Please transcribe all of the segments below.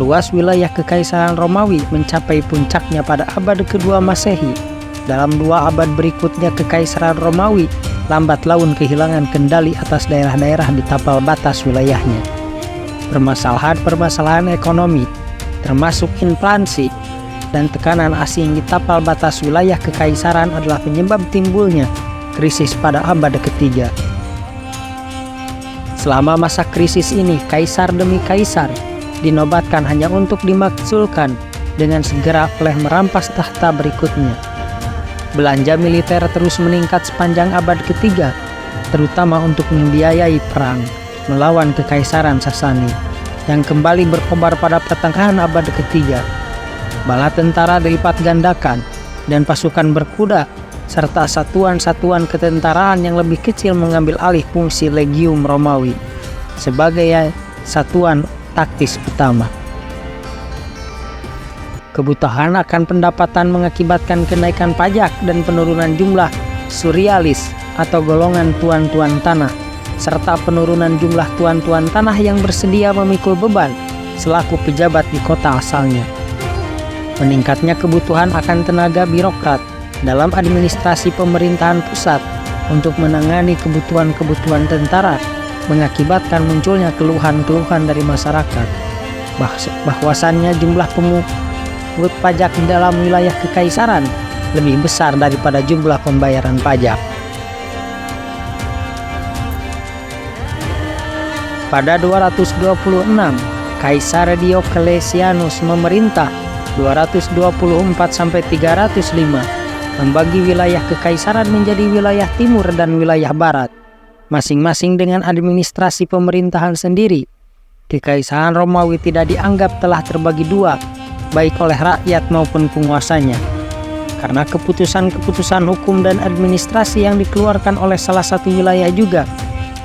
Luas wilayah Kekaisaran Romawi mencapai puncaknya pada abad kedua Masehi. Dalam 2 abad berikutnya, Kekaisaran Romawi lambat laun kehilangan kendali atas daerah-daerah di tapal batas wilayahnya. Permasalahan ekonomi, termasuk inflasi dan tekanan asing di tapal batas wilayah Kekaisaran adalah penyebab timbulnya krisis pada abad ketiga. Selama masa krisis ini, kaisar demi kaisar dinobatkan hanya untuk dimakzulkan dengan segera oleh merampas tahta berikutnya. Belanja militer terus meningkat sepanjang abad ketiga, terutama untuk membiayai perang melawan Kekaisaran Sasani yang kembali berkobar pada pertengahan abad ketiga. Bala tentara dilipat gandakan dan pasukan berkuda serta satuan-satuan ketentaraan yang lebih kecil mengambil alih fungsi Legium Romawi sebagai satuan taktis utama. Kebutuhan akan pendapatan mengakibatkan kenaikan pajak dan penurunan jumlah surialis atau golongan tuan-tuan tanah, serta penurunan jumlah tuan-tuan tanah yang bersedia memikul beban selaku pejabat di kota asalnya. Meningkatnya kebutuhan akan tenaga birokrat dalam administrasi pemerintahan pusat untuk menangani kebutuhan-kebutuhan tentara mengakibatkan munculnya keluhan-keluhan dari masyarakat bahwasannya jumlah pemungut pajak di dalam wilayah Kekaisaran lebih besar daripada jumlah pembayaran pajak. Pada 226, Kaisar Diocletianus memerintah 224-305 membagi wilayah Kekaisaran menjadi wilayah timur dan wilayah barat, masing-masing dengan administrasi pemerintahan sendiri. Kekaisaran Romawi tidak dianggap telah terbagi 2, baik oleh rakyat maupun penguasanya, karena keputusan-keputusan hukum dan administrasi yang dikeluarkan oleh salah satu wilayah juga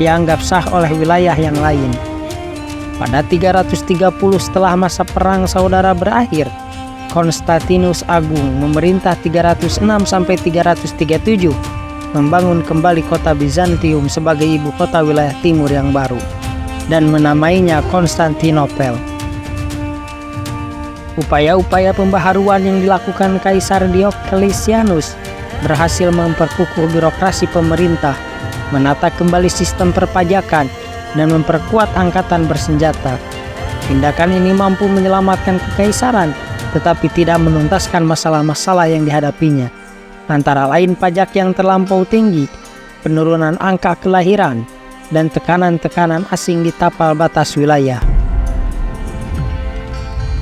dianggap sah oleh wilayah yang lain. Pada 330 setelah masa perang saudara berakhir, Konstantinus Agung memerintah 306-337 membangun kembali kota Bizantium sebagai ibu kota wilayah timur yang baru dan menamainya Konstantinopel. Upaya-upaya pembaharuan yang dilakukan Kaisar Diocletianus berhasil memperkukuh birokrasi pemerintah, menata kembali sistem perpajakan, dan memperkuat angkatan bersenjata. Tindakan ini mampu menyelamatkan kekaisaran, tetapi tidak menuntaskan masalah-masalah yang dihadapinya, antara lain pajak yang terlampau tinggi, penurunan angka kelahiran, dan tekanan-tekanan asing di tapal batas wilayah.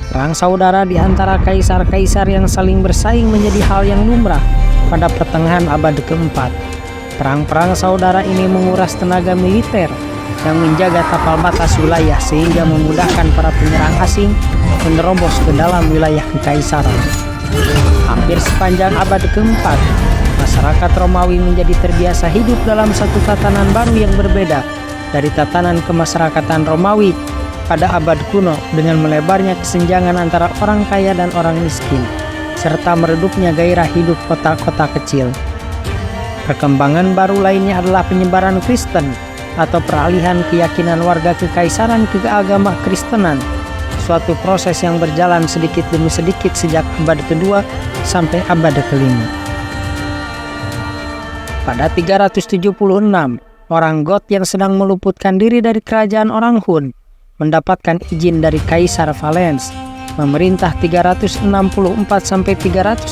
Perang saudara di antara kaisar-kaisar yang saling bersaing menjadi hal yang lumrah pada pertengahan abad keempat. Perang-perang saudara ini menguras tenaga militer yang menjaga tapal batas wilayah sehingga memudahkan para penyerang asing menerobos ke dalam wilayah kekaisaran. Hampir sepanjang abad keempat, masyarakat Romawi menjadi terbiasa hidup dalam satu tatanan baru yang berbeda dari tatanan kemasyarakatan Romawi pada abad kuno, dengan melebarnya kesenjangan antara orang kaya dan orang miskin, serta meredupnya gairah hidup kota-kota kecil. Perkembangan baru lainnya adalah penyebaran Kristen atau peralihan keyakinan warga kekaisaran ke agama Kristenan, suatu proses yang berjalan sedikit demi sedikit sejak abad kedua sampai abad kelima. Pada 376, orang Goth yang sedang meluputkan diri dari kerajaan orang Hun mendapatkan izin dari Kaisar Valens memerintah 364-378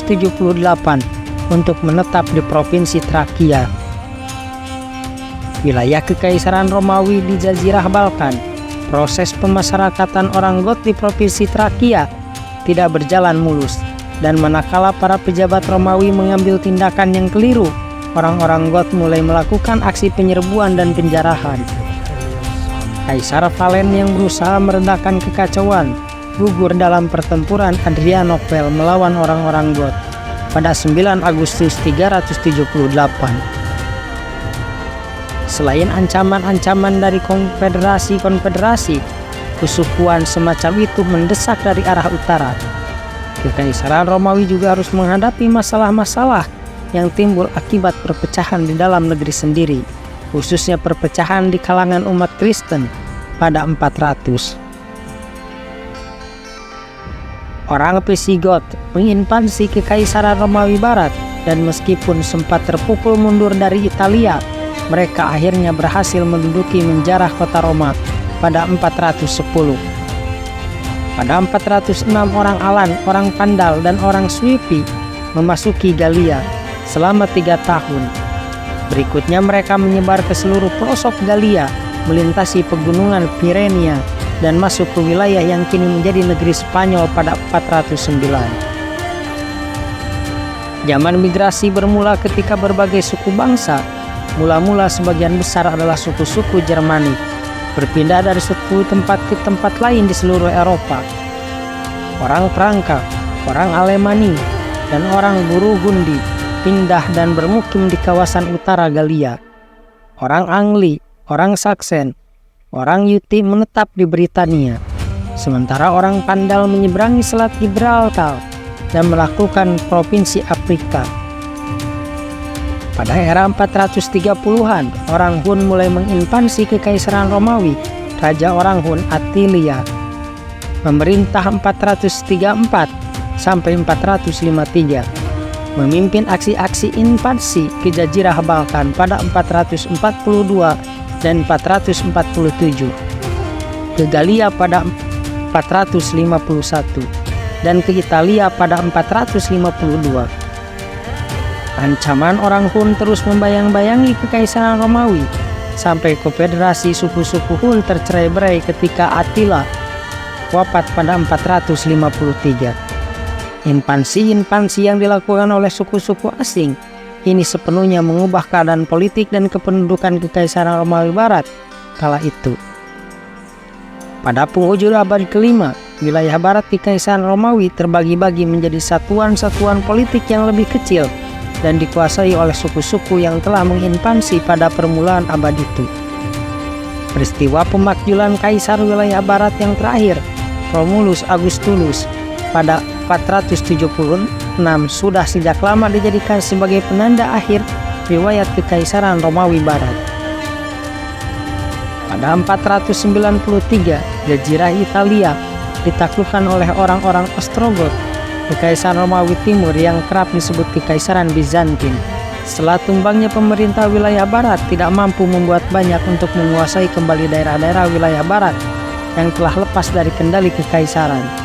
untuk menetap di provinsi Trakia, wilayah kekaisaran Romawi di Jazirah Balkan. Proses pemasyarakatan orang Goth di provinsi Trakia tidak berjalan mulus, dan manakala para pejabat Romawi mengambil tindakan yang keliru, orang-orang Goth mulai melakukan aksi penyerbuan dan penjarahan. Kaisar Valens yang berusaha meredakan kekacauan gugur dalam pertempuran Adrianople melawan orang-orang Goth pada 9 Agustus 378. Selain ancaman-ancaman dari konfederasi-konfederasi, kesukuan semacam itu mendesak dari arah utara. Kekaisaran Romawi juga harus menghadapi masalah-masalah yang timbul akibat perpecahan di dalam negeri sendiri, khususnya perpecahan di kalangan umat Kristen pada 400. Orang Visigoth menginvasi Kekaisaran Romawi Barat, dan meskipun sempat terpukul mundur dari Italia, mereka akhirnya berhasil menduduki menjarah kota Roma pada 410. Pada 406 orang Alan, orang Pandal, dan orang Suevi memasuki Galia selama 3 tahun. Berikutnya mereka menyebar ke seluruh pelosok Galia, melintasi pegunungan Pirenia, dan masuk ke wilayah yang kini menjadi negeri Spanyol pada 409. Zaman migrasi bermula ketika berbagai suku bangsa, mula-mula sebagian besar adalah suku-suku Jermanik, berpindah dari suku tempat ke tempat lain di seluruh Eropa. Orang Franka, orang Alemani, dan orang Burgundi pindah dan bermukim di kawasan utara Galia. Orang Angli, orang Saksen, orang Yuti menetap di Britania, sementara orang Pandal menyeberangi Selat Gibraltar dan melakukan provinsi Afrika. Pada era 430-an, orang Hun mulai menginvasi Kekaisaran Romawi. Raja orang Hun, Attilia, memerintah 434 sampai 453, memimpin aksi-aksi invasi ke Jazirah Balkan pada 442 dan 447, ke Galia pada 451, dan ke Italia pada 452. Ancaman orang Hun terus membayang-bayangi Kekaisaran Romawi, sampai konfederasi suku-suku Hun tercerai-berai ketika Attila wafat pada 453. Invasi yang dilakukan oleh suku-suku asing ini sepenuhnya mengubah keadaan politik dan kependudukan Kekaisaran Romawi Barat kala itu. Pada penghujung abad ke-5, wilayah barat Kekaisaran Romawi terbagi-bagi menjadi satuan-satuan politik yang lebih kecil dan dikuasai oleh suku-suku yang telah menginvasi pada permulaan abad itu. Peristiwa pemakzulan kaisar wilayah barat yang terakhir, Romulus Augustulus, pada 476 sudah sejak lama dijadikan sebagai penanda akhir riwayat Kekaisaran Romawi Barat. Pada 493, Jazirah Italia ditaklukkan oleh orang-orang Ostrogoth, Kekaisaran Romawi Timur yang kerap disebut Kekaisaran Bizantin. Setelah tumbangnya pemerintah wilayah barat tidak mampu membuat banyak untuk menguasai kembali daerah-daerah wilayah barat yang telah lepas dari kendali kekaisaran.